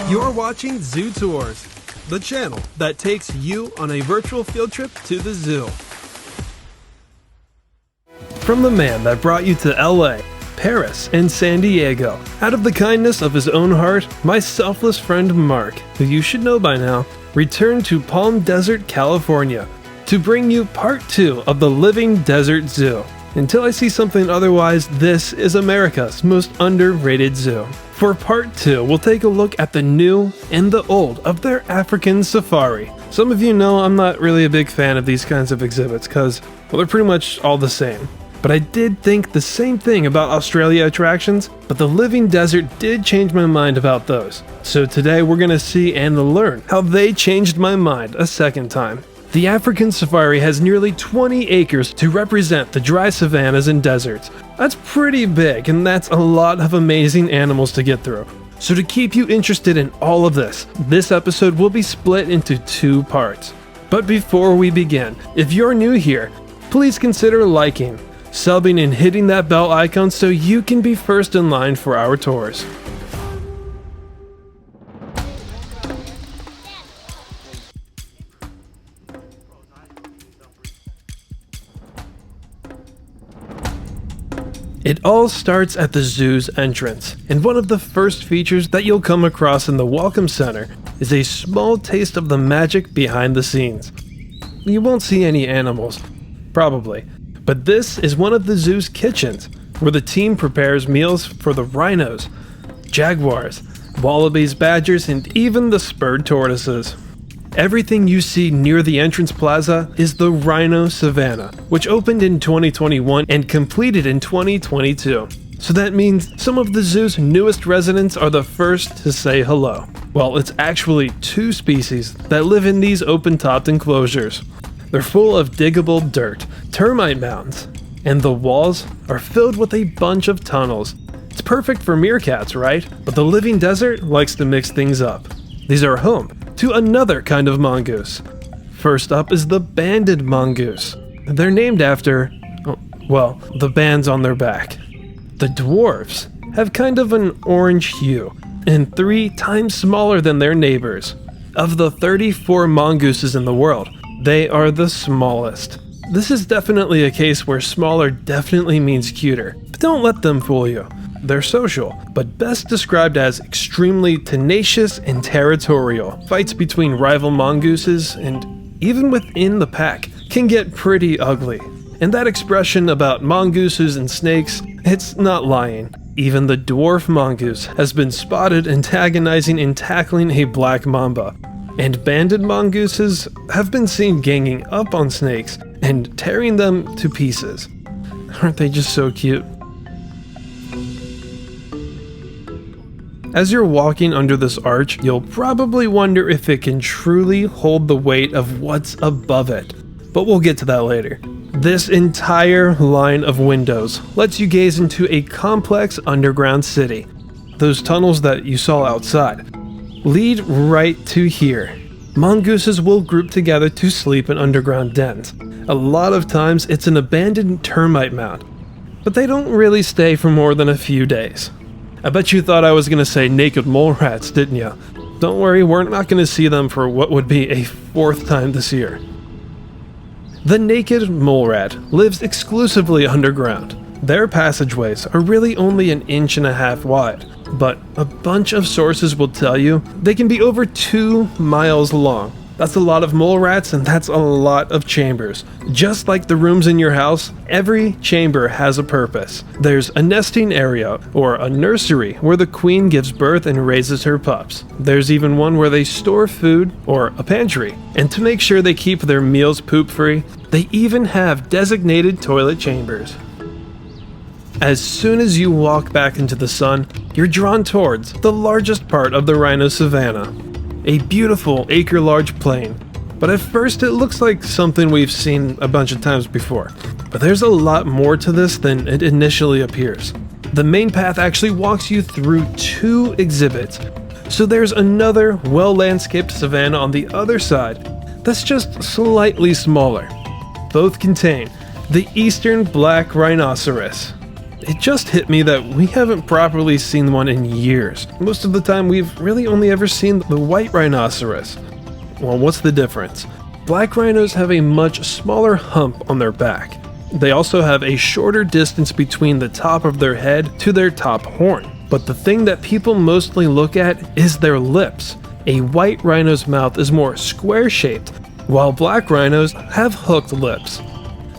You're watching Zoo Tours, the channel that takes you on a virtual field trip to the zoo. From the man that brought you to LA, Paris, and San Diego, out of the kindness of his own heart, my selfless friend Mark, who you should know by now, returned to Palm Desert, California, to bring you part 2 of the Living Desert Zoo. Until I see something otherwise, this is America's most underrated zoo. For part 2, we'll take a look at the new and the old of their African safari. Some of you know I'm not really a big fan of these kinds of exhibits because, well, they're pretty much all the same. But I did think the same thing about Australia attractions, but the Living Desert did change my mind about those. So today we're going to see and learn how they changed my mind a second time. The African safari has nearly 20 acres to represent the dry savannas and deserts. That's pretty big, and that's a lot of amazing animals to get through. So to keep you interested in all of this episode will be split into 2 parts. But before we begin, if you're new here, please consider liking, subbing, and hitting that bell icon so you can be first in line for our tours. It all starts at the zoo's entrance, and one of the first features that you'll come across in the Welcome Center is a small taste of the magic behind the scenes. You won't see any animals, probably, but this is one of the zoo's kitchens, where the team prepares meals for the rhinos, jaguars, wallabies, badgers, and even the spurred tortoises. Everything you see near the entrance plaza is the Rhino Savanna, which opened in 2021 and completed in 2022. So that means some of the zoo's newest residents are the first to say hello. Well, it's actually 2 species that live in these open-topped enclosures. They're full of diggable dirt, termite mounds, and the walls are filled with a bunch of tunnels. It's perfect for meerkats, right? But the Living Desert likes to mix things up. These are home to another kind of mongoose. First up is the banded mongoose. They're named after, well, the bands on their back. The dwarves have kind of an orange hue and 3 times smaller than their neighbors. Of the 34 mongooses in the world, they are the smallest. This is definitely a case where smaller definitely means cuter, but don't let them fool you. They're social, but best described as extremely tenacious and territorial. Fights between rival mongooses, and even within the pack, can get pretty ugly. And that expression about mongooses and snakes, it's not lying. Even the dwarf mongoose has been spotted antagonizing and tackling a black mamba. And banded mongooses have been seen ganging up on snakes and tearing them to pieces. Aren't they just so cute? As you're walking under this arch, you'll probably wonder if it can truly hold the weight of what's above it. But we'll get to that later. This entire line of windows lets you gaze into a complex underground city. Those tunnels that you saw outside lead right to here. Mongooses will group together to sleep in underground dens. A lot of times it's an abandoned termite mound, but they don't really stay for more than a few days. I bet you thought I was going to say naked mole rats, didn't you? Don't worry, we're not going to see them for what would be a 4th time this year. The naked mole rat lives exclusively underground. Their passageways are really only 1.5 inches wide, but a bunch of sources will tell you they can be over 2 miles long. That's a lot of mole rats, and that's a lot of chambers. Just like the rooms in your house, every chamber has a purpose. There's a nesting area, or a nursery, where the queen gives birth and raises her pups. There's even one where they store food, or a pantry. And to make sure they keep their meals poop-free, they even have designated toilet chambers. As soon as you walk back into the sun, you're drawn towards the largest part of the Rhino Savanna. A beautiful acre-large plain, but at first it looks like something we've seen a bunch of times before. But there's a lot more to this than it initially appears. The main path actually walks you through 2 exhibits, so there's another well-landscaped savanna on the other side that's just slightly smaller. Both contain the eastern black rhinoceros, it just hit me that we haven't properly seen one in years. Most of the time, we've really only ever seen the white rhinoceros. Well, what's the difference? Black rhinos have a much smaller hump on their back. They also have a shorter distance between the top of their head to their top horn. But the thing that people mostly look at is their lips. A white rhino's mouth is more square-shaped, while black rhinos have hooked lips.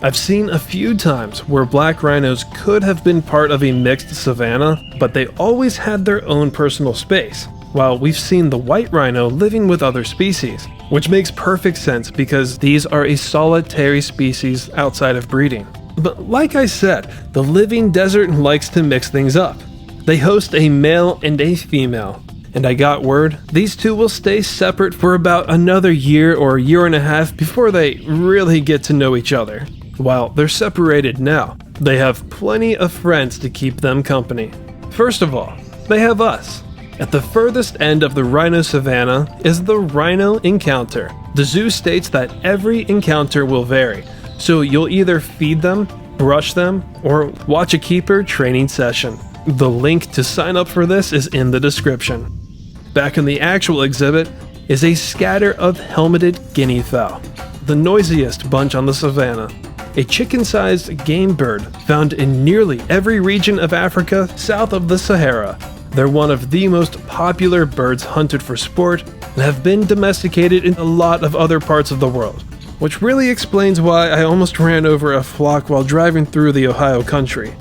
I've seen a few times where black rhinos could have been part of a mixed savanna, but they always had their own personal space, while we've seen the white rhino living with other species, which makes perfect sense because these are a solitary species outside of breeding. But like I said, the living desert likes to mix things up. They host a male and a female, and I got word these two will stay separate for about another year or year and a half before they really get to know each other. While they're separated now, they have plenty of friends to keep them company. First of all, they have us. At the furthest end of the Rhino Savanna is the Rhino Encounter. The zoo states that every encounter will vary, so you'll either feed them, brush them, or watch a keeper training session. The link to sign up for this is in the description. Back in the actual exhibit is a scatter of helmeted guinea fowl, the noisiest bunch on the savanna. A chicken-sized game bird found in nearly every region of Africa south of the Sahara. They're one of the most popular birds hunted for sport and have been domesticated in a lot of other parts of the world, which really explains why I almost ran over a flock while driving through the Ohio country.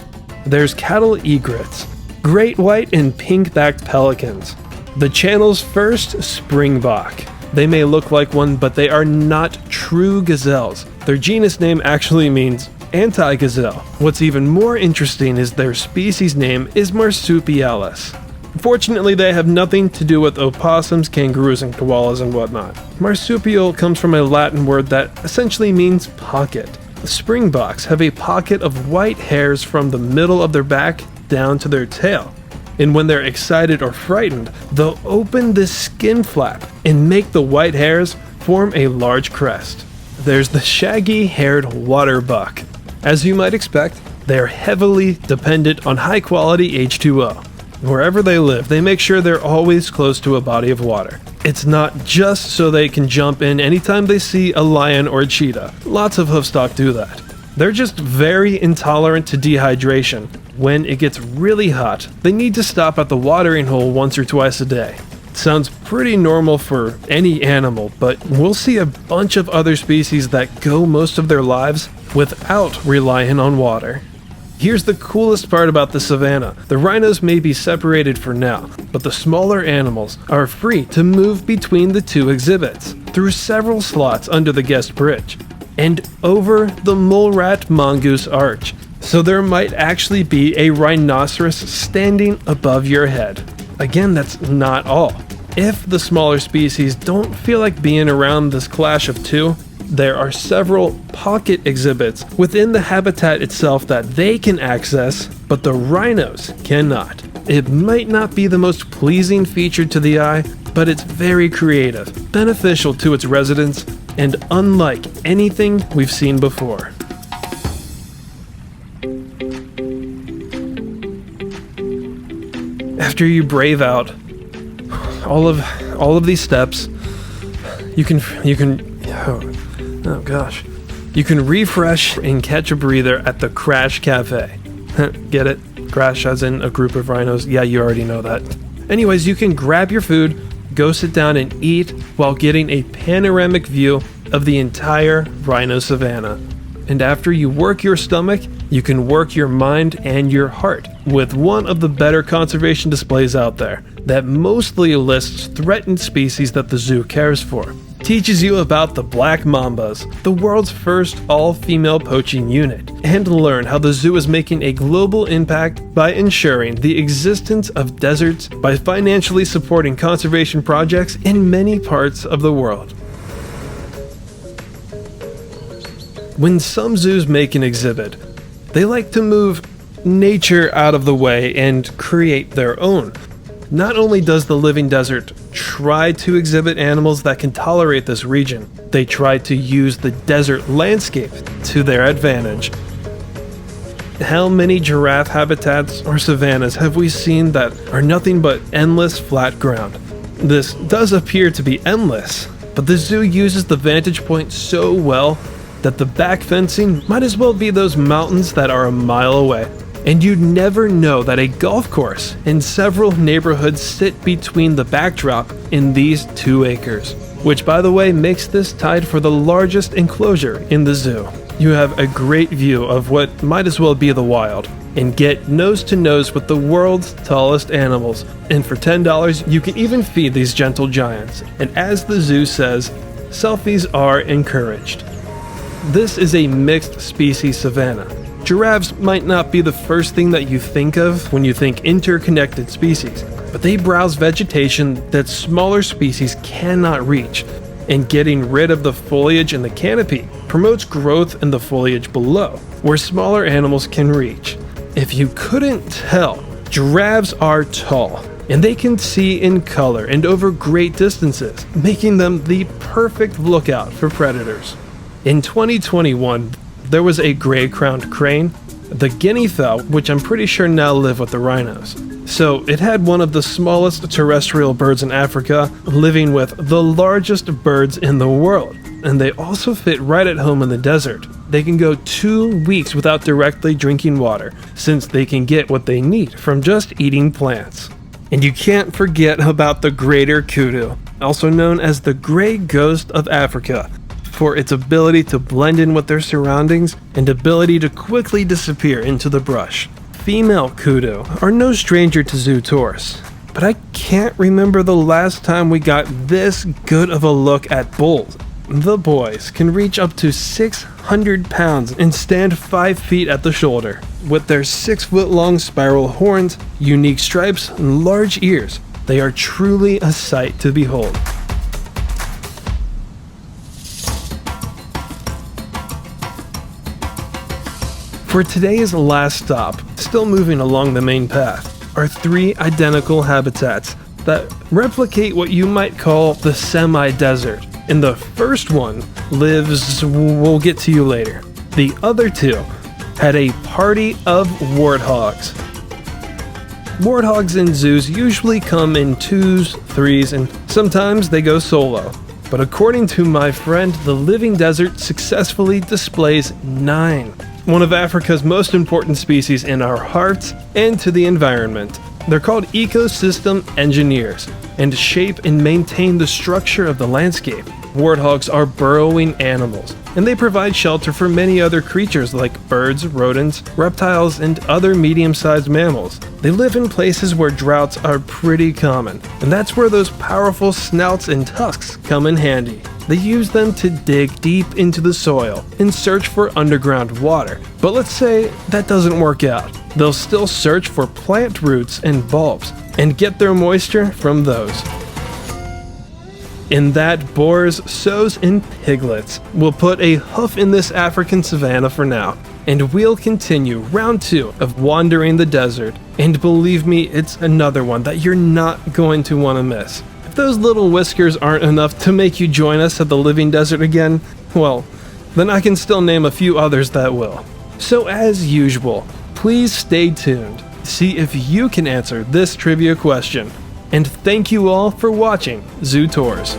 There's cattle egrets, great white and pink-backed pelicans, the channel's first springbok. They may look like one, but they are not true gazelles. Their genus name actually means anti-gazelle. What's even more interesting is their species name is marsupialis. Fortunately, they have nothing to do with opossums, kangaroos, and koalas and whatnot. Marsupial comes from a Latin word that essentially means pocket. Springboks have a pocket of white hairs from the middle of their back down to their tail. And when they're excited or frightened, they'll open this skin flap and make the white hairs form a large crest. There's the shaggy-haired water buck. As you might expect, they are heavily dependent on high-quality H2O. Wherever they live, they make sure they're always close to a body of water. It's not just so they can jump in anytime they see a lion or a cheetah. Lots of hoofstock do that. They're just very intolerant to dehydration. When it gets really hot, they need to stop at the watering hole once or twice a day. Sounds pretty normal for any animal, but we'll see a bunch of other species that go most of their lives without relying on water. Here's the coolest part about the savanna. The rhinos may be separated for now, but the smaller animals are free to move between the two exhibits, through several slots under the guest bridge, and over the mole rat mongoose arch. So there might actually be a rhinoceros standing above your head. Again, that's not all. If the smaller species don't feel like being around this clash of two, there are several pocket exhibits within the habitat itself that they can access, but the rhinos cannot. It might not be the most pleasing feature to the eye, but it's very creative, beneficial to its residents, and unlike anything we've seen before. After you brave out all of these steps, you can refresh and catch a breather at the Crash Cafe. Get it? Crash as in a group of rhinos. Yeah, you already know that. Anyways, you can grab your food, go sit down and eat while getting a panoramic view of the entire Rhino Savanna. And after you work your stomach, you can work your mind and your heart with one of the better conservation displays out there that mostly lists threatened species that the zoo cares for. Teaches you about the black mambas, the world's first all-female poaching unit, and learn how the zoo is making a global impact by ensuring the existence of deserts by financially supporting conservation projects in many parts of the world. When some zoos make an exhibit, they like to move nature out of the way and create their own. Not only does the living desert try to exhibit animals that can tolerate this region, they try to use the desert landscape to their advantage. How many giraffe habitats or savannas have we seen that are nothing but endless flat ground? This does appear to be endless, but the zoo uses the vantage point so well that the back fencing might as well be those mountains that are a mile away. And you'd never know that a golf course and several neighborhoods sit between the backdrop in these 2 acres, which by the way makes this tied for the largest enclosure in the zoo. You have a great view of what might as well be the wild, and get nose to nose with the world's tallest animals. And for $10, you can even feed these gentle giants. And as the zoo says, selfies are encouraged. This is a mixed species savanna. Giraffes might not be the first thing that you think of when you think interconnected species, but they browse vegetation that smaller species cannot reach, and getting rid of the foliage in the canopy promotes growth in the foliage below, where smaller animals can reach. If you couldn't tell, giraffes are tall, and they can see in color and over great distances, making them the perfect lookout for predators. In 2021, there was a gray-crowned crane, the guinea fowl, which I'm pretty sure now live with the rhinos. So it had one of the smallest terrestrial birds in Africa, living with the largest birds in the world. And they also fit right at home in the desert. They can go 2 weeks without directly drinking water, since they can get what they need from just eating plants. And you can't forget about the greater kudu, also known as the gray ghost of Africa, for its ability to blend in with their surroundings and ability to quickly disappear into the brush. Female kudu are no stranger to zoo tours, but I can't remember the last time we got this good of a look at bulls. The boys can reach up to 600 pounds and stand 5 feet at the shoulder. With their 6-foot-long spiral horns, unique stripes, and large ears, they are truly a sight to behold. For today's last stop, still moving along the main path, are 3 identical habitats that replicate what you might call the semi-desert. And the first one lives, we'll get to you later. The other 2 had a party of warthogs. Warthogs in zoos usually come in 2s, 3s, and sometimes they go solo. But according to my friend, the living desert successfully displays 9. One of Africa's most important species in our hearts and to the environment. They're called ecosystem engineers and shape and maintain the structure of the landscape. Warthogs are burrowing animals, and they provide shelter for many other creatures like birds, rodents, reptiles, and other medium-sized mammals. They live in places where droughts are pretty common, and that's where those powerful snouts and tusks come in handy. They use them to dig deep into the soil and search for underground water. But let's say that doesn't work out. They'll still search for plant roots and bulbs and get their moisture from those. In that, boars, sows, and piglets will put a hoof in this African savanna for now, and we'll continue round 2 of wandering the desert. And believe me, it's another one that you're not going to want to miss. If those little whiskers aren't enough to make you join us at the living desert again, well, then I can still name a few others that will. So as usual, please stay tuned to see if you can answer this trivia question. And thank you all for watching Zoo Tours.